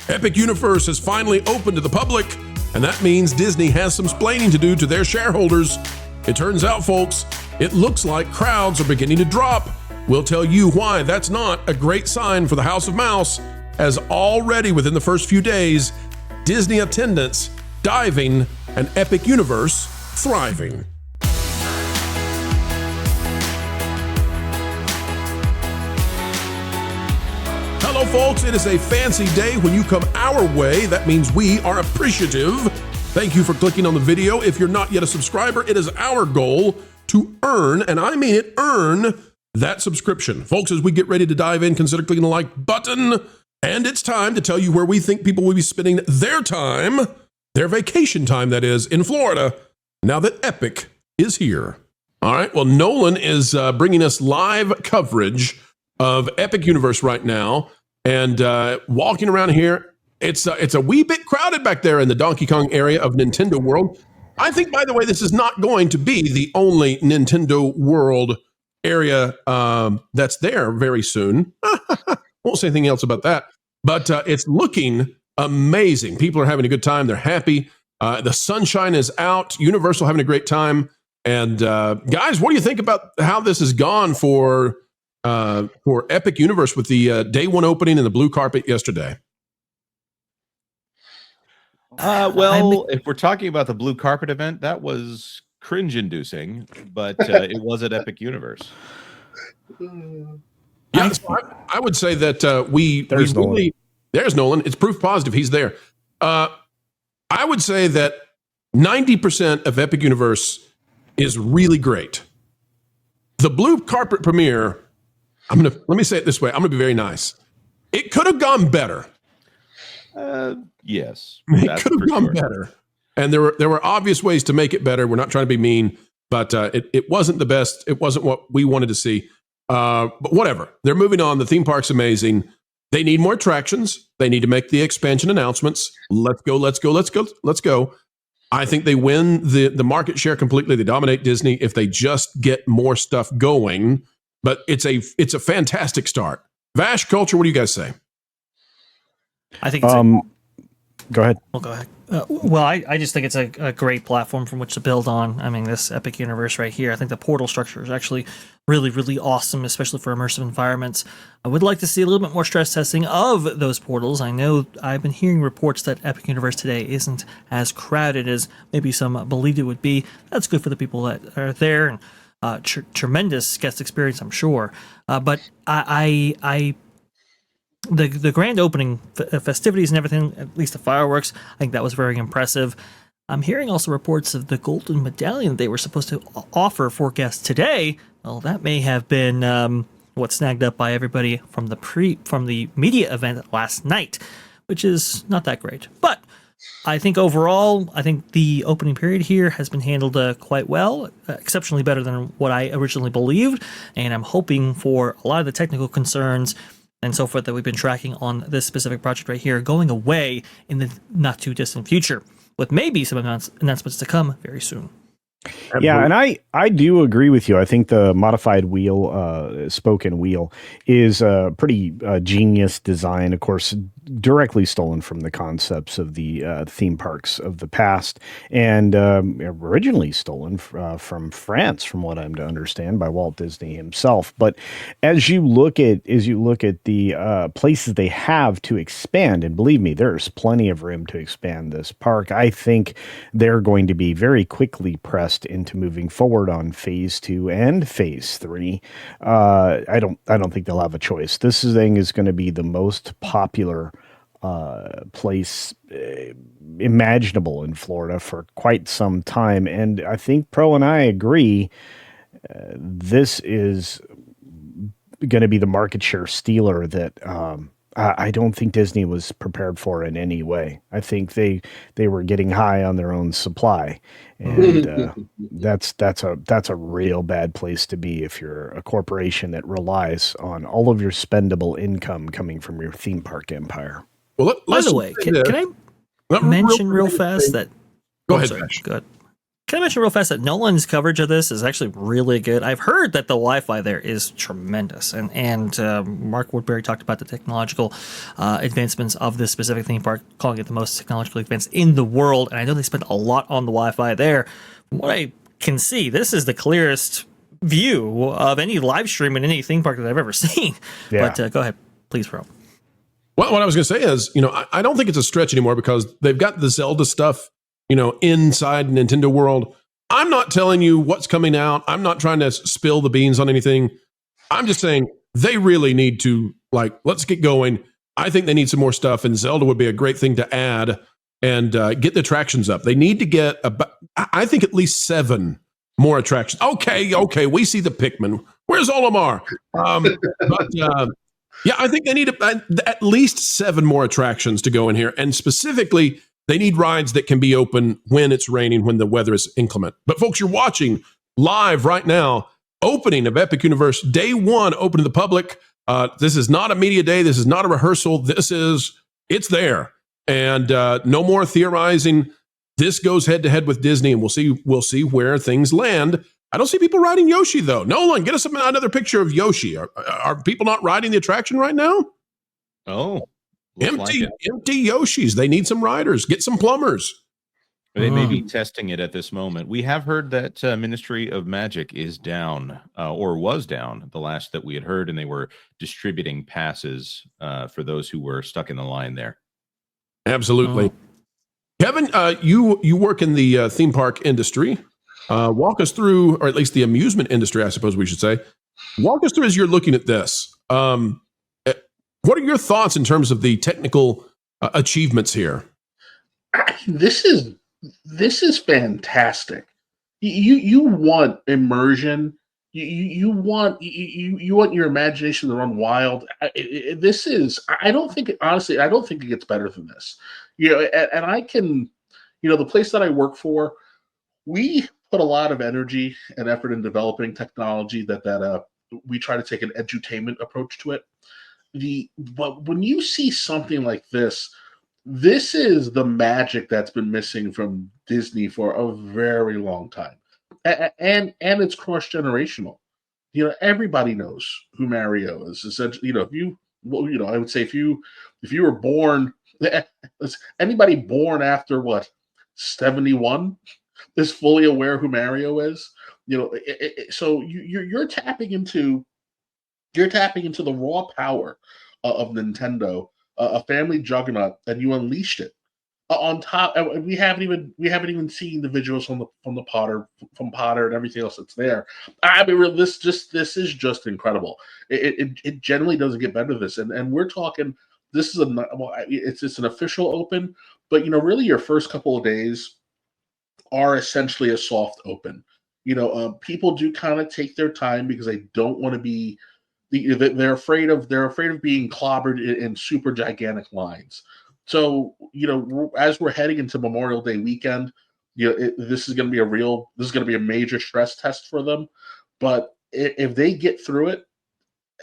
Epic Universe has finally opened to the public, and that means Disney has some splaining to do to their shareholders. It turns out, folks, it looks like crowds are beginning to drop. We'll tell you why that's not a great sign for the House of Mouse, as already within the first few days, Disney attendance diving and Epic Universe thriving. Hello, folks. It is a fancy day when you come our way. That means we are appreciative. Thank you for clicking on the video. If you're not yet a subscriber, it is our goal to earn, and I mean it, earn that subscription. Folks, as we get ready to dive in, consider clicking the like button. And it's time to tell you where we think people will be spending their time, their vacation time, that is, in Florida, now that Epic is here. All right, well, Nolan is bringing us live coverage of Epic Universe right now. And walking around here, it's a wee bit crowded back there in the Donkey Kong area of Nintendo World. I think, by the way, this is not going to be the only Nintendo World area that's there very soon. Won't say anything else about that. But it's looking amazing. People are having a good time. They're happy. The sunshine is out. Universal having a great time. And guys, what do you think about how this has gone for Epic Universe with the day one opening and the blue carpet yesterday? If we're talking about the blue carpet event, that was cringe-inducing, but it was at Epic Universe. Yeah, so I would say that there's Nolan. It's proof positive. He's there. I would say that 90% of Epic Universe is really great. The blue carpet premiere, let me say it this way. I'm gonna be very nice. It could have gone better. Yes, it could have gone better, and there were obvious ways to make it better. We're not trying to be mean, but it wasn't the best. It wasn't what we wanted to see. But whatever. They're moving on. The theme park's amazing. They need more attractions. They need to make the expansion announcements. Let's go. I think they win the market share completely. They dominate Disney if they just get more stuff going. But it's a fantastic start. Vash Culture, what do you guys say? I think it's go ahead. Well, go ahead. I just think it's a great platform from which to build on. I mean, this Epic Universe right here, I think the portal structure is actually really, really awesome, especially for immersive environments. I would like to see a little bit more stress testing of those portals. I know I've been hearing reports that Epic Universe today isn't as crowded as maybe some believed it would be. That's good for the people that are there, and tremendous guest experience, I'm sure. But the grand opening festivities and everything, at least the fireworks, I think that was very impressive. I'm hearing also reports of the golden medallion they were supposed to offer for guests today. Well, that may have been what snagged up by everybody from the media event last night, which is not that great. But I think overall, the opening period here has been handled quite well, exceptionally better than what I originally believed, and I'm hoping for a lot of the technical concerns and so forth that we've been tracking on this specific project right here going away in the not too distant future, with maybe some announcements to come very soon. Yeah, and I do agree with you. I think the modified wheel, spoken wheel, is a pretty genius design. Of course, directly stolen from the concepts of the theme parks of the past, and originally stolen from France, from what I'm to understand, by Walt Disney himself. But as you look at the places they have to expand, and believe me, there's plenty of room to expand this park. I think they're going to be very quickly pressed into moving forward on phase 2 and phase 3. I don't think they'll have a choice. This thing is going to be the most popular place imaginable in Florida for quite some time, and I think Pro and I agree. This is going to be the market share stealer that I don't think Disney was prepared for in any way. I think they were getting high on their own supply, and that's a real bad place to be if you're a corporation that relies on all of your spendable income coming from your theme park empire. Well, by the way, can I mention real fast that? Go ahead, Vash. Good. Can I mention real fast that Nolan's coverage of this is actually really good? I've heard that the Wi-Fi there is tremendous, and Mark Woodbury talked about the technological advancements of this specific theme park, calling it the most technologically advanced in the world. And I know they spent a lot on the Wi-Fi there. From what I can see, this is the clearest view of any live stream in any theme park that I've ever seen. Yeah. But go ahead, please, Pro. Well, what I was going to say is, I don't think it's a stretch anymore because they've got the Zelda stuff, inside Nintendo World. I'm not telling you what's coming out. I'm not trying to spill the beans on anything. I'm just saying they really need to, let's get going. I think they need some more stuff, and Zelda would be a great thing to add and get the attractions up. They need to get, I think, at least 7 more attractions. Okay, we see the Pikmin. Where's Olimar? Yeah, I think they need at least 7 more attractions to go in here, and specifically, they need rides that can be open when it's raining, when the weather is inclement. But folks, you're watching live right now, opening of Epic Universe, day 1, open to the public. This is not a media day. This is not a rehearsal. It's there. And no more theorizing. This goes head to head with Disney, and we'll see where things land. I don't see people riding Yoshi, though. Nolan, get us another picture of Yoshi. Are people not riding the attraction right now? Oh. Empty Yoshis. They need some riders. Get some plumbers. They may be testing it at this moment. We have heard that Ministry of Magic is down, or was down, the last that we had heard, and they were distributing passes for those who were stuck in the line there. Absolutely. Kevin, you work in the theme park industry. Walk us through, or at least the amusement industry, I suppose we should say. Walk us through as you're looking at this. What are your thoughts in terms of the technical achievements here? This is fantastic. You want immersion. You want your imagination to run wild. This is. I don't think it gets better than this. And I can, the place that I work for, we put a lot of energy and effort in developing technology that we try to take an edutainment approach to it. But when you see something like this is the magic that's been missing from Disney for a very long time, and it's cross generational. Everybody knows who Mario is. Essentially, I would say if you were born, anybody born after 71 is fully aware who Mario is. So you're tapping into the raw power of Nintendo, a family juggernaut, and you unleashed it on top. We haven't even seen the visuals from Potter and everything else that's there. I mean, this is just incredible. It generally doesn't get better than this, and we're talking. This is it's an official open, but really your first couple of days are essentially a soft open. People do kind of take their time because they don't want to be. They're afraid of being clobbered in super gigantic lines. So as we're heading into Memorial Day weekend, this is going to be a major stress test for them. But if they get through it,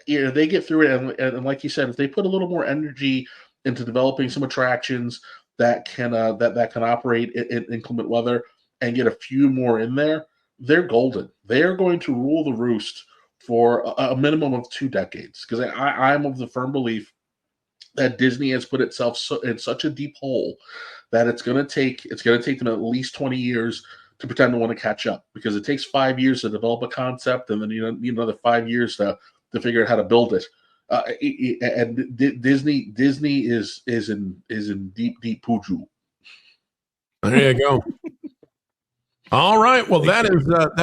and like you said, if they put a little more energy into developing some attractions that can that can operate in inclement weather and get a few more in there, they're golden. They are going to rule the roost for a minimum of 2 decades, because I'm of the firm belief that Disney has put itself in such a deep hole that it's going to take them at least 20 years to pretend to want to catch up, because it takes 5 years to develop a concept, and then you need another 5 years to figure out how to build it. And Disney is in deep puju. There you go. All right. Well, that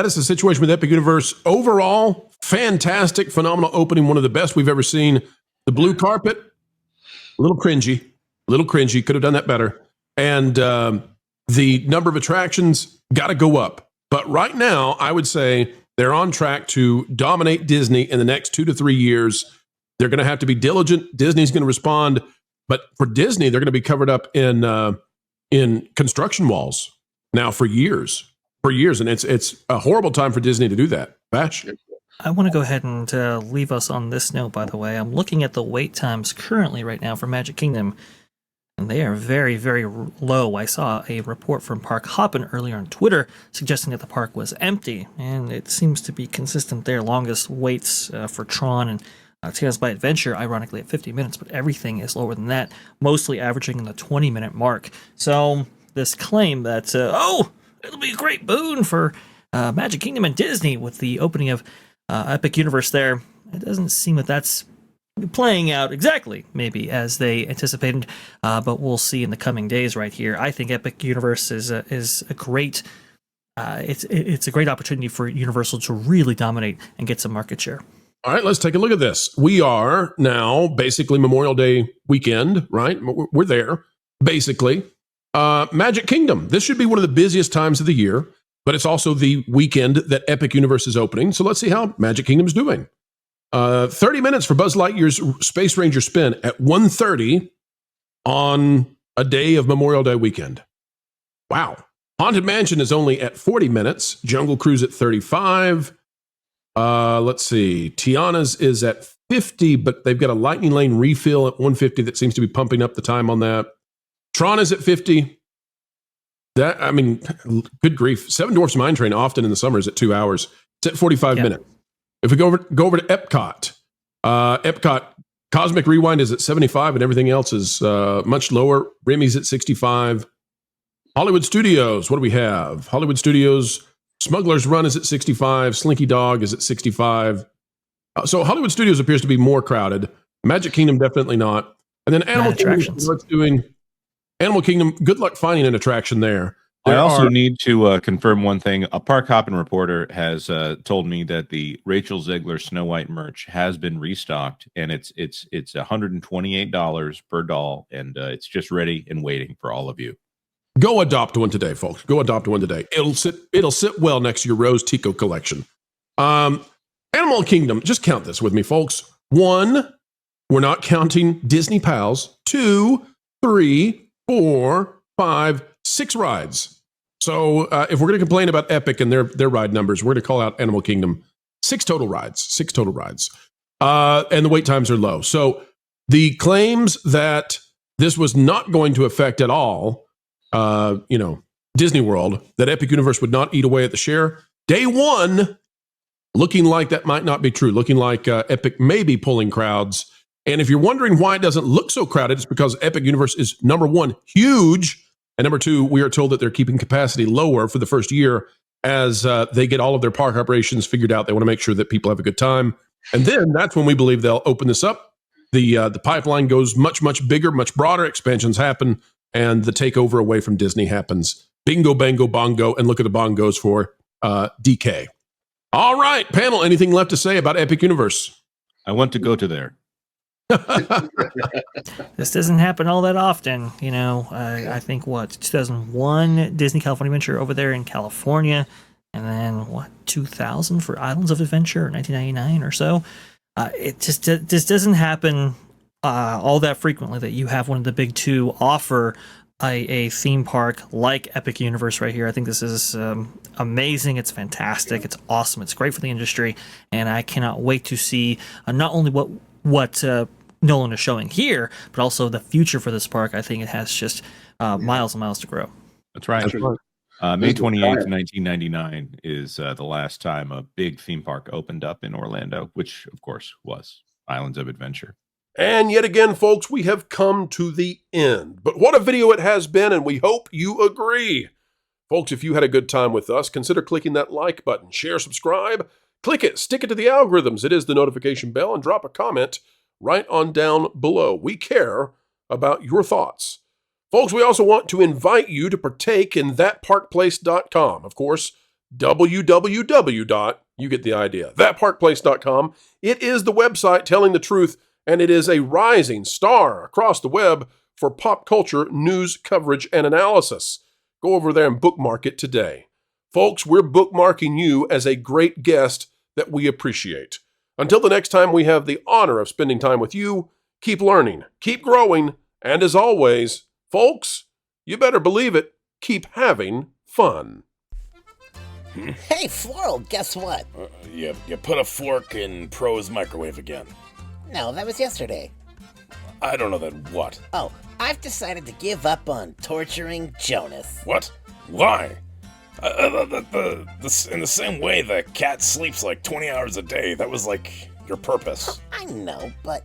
is the situation with Epic Universe. Overall, fantastic, phenomenal opening. One of the best we've ever seen. The blue carpet, a little cringy. Could have done that better. And the number of attractions got to go up. But right now, I would say they're on track to dominate Disney in the next 2 to 3 years. They're going to have to be diligent. Disney's going to respond. But for Disney, they're going to be covered up in construction walls now for years. And it's a horrible time for Disney to do that. Vash? I want to go ahead and leave us on this note, by the way. I'm looking at the wait times currently right now for Magic Kingdom. and they are very, very low. I saw a report from Park Hoppin earlier on Twitter suggesting that the park was empty, and it seems to be consistent there. Longest waits for Tron and Tales by Adventure, ironically, at 50 minutes, but everything is lower than that, mostly averaging in the 20-minute mark. So this claim that, it'll be a great boon for Magic Kingdom and Disney with the opening of Epic Universe there, it doesn't seem that that's playing out exactly maybe as they anticipated, but we'll see in the coming days right here. I think Epic Universe is a great it's a great opportunity for Universal to really dominate and get some market share. All right, let's take a look at this. We are now basically Memorial Day weekend, right? We're there, basically. Magic Kingdom. This should be one of the busiest times of the year, but it's also the weekend that Epic Universe is opening. So let's see how Magic Kingdom's doing. 30 minutes for Buzz Lightyear's Space Ranger spin at 1:30 on a day of Memorial Day weekend. Wow. Haunted Mansion is only at 40 minutes. Jungle Cruise at 35. Let's see. Tiana's is at 50, but they've got a Lightning Lane refill at 150 that seems to be pumping up the time on that. Tron is at 50. Good grief. Seven Dwarfs Mine Train often in the summer is at 2 hours. It's at 45 minutes. If we go over to Epcot, Epcot Cosmic Rewind is at 75 and everything else is much lower. Remy's at 65. Hollywood Studios, what do we have? Hollywood Studios, Smuggler's Run is at 65. Slinky Dog is at 65. So Hollywood Studios appears to be more crowded. Magic Kingdom, definitely not. And then Animal Kingdom, what's doing? Animal Kingdom, good luck finding an attraction there. I also need to confirm one thing. A Park Hoppin reporter has told me that the Rachel Zegler Snow White merch has been restocked, and it's $128 per doll, and it's just ready and waiting for all of you. Go adopt one today, folks. Go adopt one today. It'll sit well next to your Rose Tico collection. Animal Kingdom, just count this with me, folks. 1, we're not counting Disney Pals. 2, 3, 4, 5, 6 rides. So if we're going to complain about Epic and their ride numbers, we're going to call out Animal Kingdom. 6 total rides. And the wait times are low. So the claims that this was not going to affect at all, Disney World, that Epic Universe would not eat away at the share, day one, looking like that might not be true. Looking like Epic may be pulling crowds. And if you're wondering why it doesn't look so crowded, it's because Epic Universe is, number one, huge. And number two, we are told that they're keeping capacity lower for the first year as they get all of their park operations figured out. They want to make sure that people have a good time. And then that's when we believe they'll open this up. The pipeline goes much, much bigger, much broader. Expansions happen, and the takeover away from Disney happens. Bingo, bango, bongo, and look at the bongos for DK. All right, panel, anything left to say about Epic Universe? I want to go to there. This doesn't happen all that often. I think 2001 Disney California Adventure over there in California, and then 2000 for Islands of Adventure, 1999 or so. It just doesn't happen all that frequently that you have one of the big two offer a theme park like Epic Universe right here. I think this is amazing. It's fantastic. It's awesome. It's great for the industry, and I cannot wait to see not only what Nolan is showing here, but also the future for this park. I think it has just miles and miles to grow. That's right. May 28th, 1999 is the last time a big theme park opened up in Orlando, which, of course, was Islands of Adventure. And yet again, folks, we have come to the end. But what a video it has been, and we hope you agree. Folks, if you had a good time with us, consider clicking that like button, share, subscribe, click it, stick it to the algorithms. It is the notification bell, and drop a comment right on down below. We care about your thoughts. Folks, we also want to invite you to partake in thatparkplace.com. Of course, www. You get the idea. Thatparkplace.com. It is the website telling the truth, and it is a rising star across the web for pop culture news coverage and analysis. Go over there and bookmark it today. Folks, we're bookmarking you as a great guest that we appreciate. Until the next time we have the honor of spending time with you, keep learning, keep growing, and as always, folks, you better believe it, keep having fun. Hey, Floral, guess what? You put a fork in Pro's microwave again. No, that was yesterday. I don't know that what. Oh, I've decided to give up on torturing Jonas. What? Why? In the same way the cat sleeps like 20 hours a day, that was like your purpose. I know, but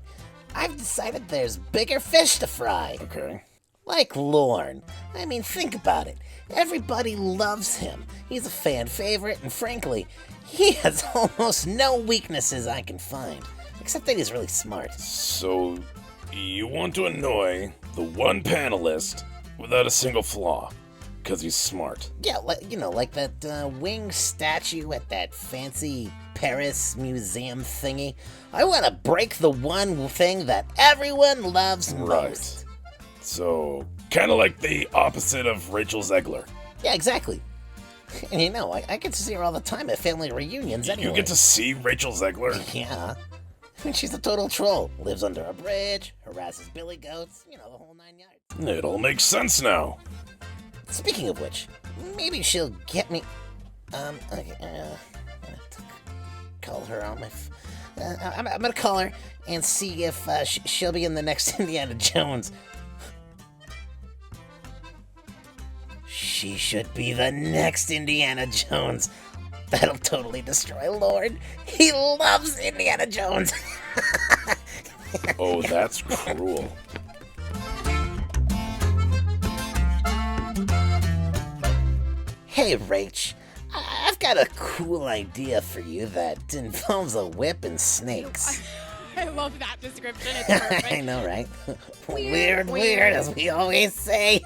I've decided there's bigger fish to fry. Okay. Like Lorne. I mean, think about it. Everybody loves him. He's a fan favorite, and frankly, he has almost no weaknesses I can find. Except that he's really smart. So, you want to annoy the one panelist without a single flaw, because he's smart. Yeah, like that winged statue at that fancy Paris museum thingy. I want to break the one thing that everyone loves most. So, kind of like the opposite of Rachel Zegler. Yeah, exactly. And I get to see her all the time at family reunions anyway. You get to see Rachel Zegler? Yeah. I mean, she's a total troll. Lives under a bridge, harasses billy goats, the whole 9 yards. It all makes sense now. Speaking of which, maybe she'll get me... Okay, call her on my... I'm gonna call her and see if she'll be in the next Indiana Jones. She should be the next Indiana Jones. That'll totally destroy Lord. He loves Indiana Jones. Oh, that's cruel. Hey, Rach. I've got a cool idea for you that involves a whip and snakes. I love that description. It's perfect. I know, right? Weird, as we always say.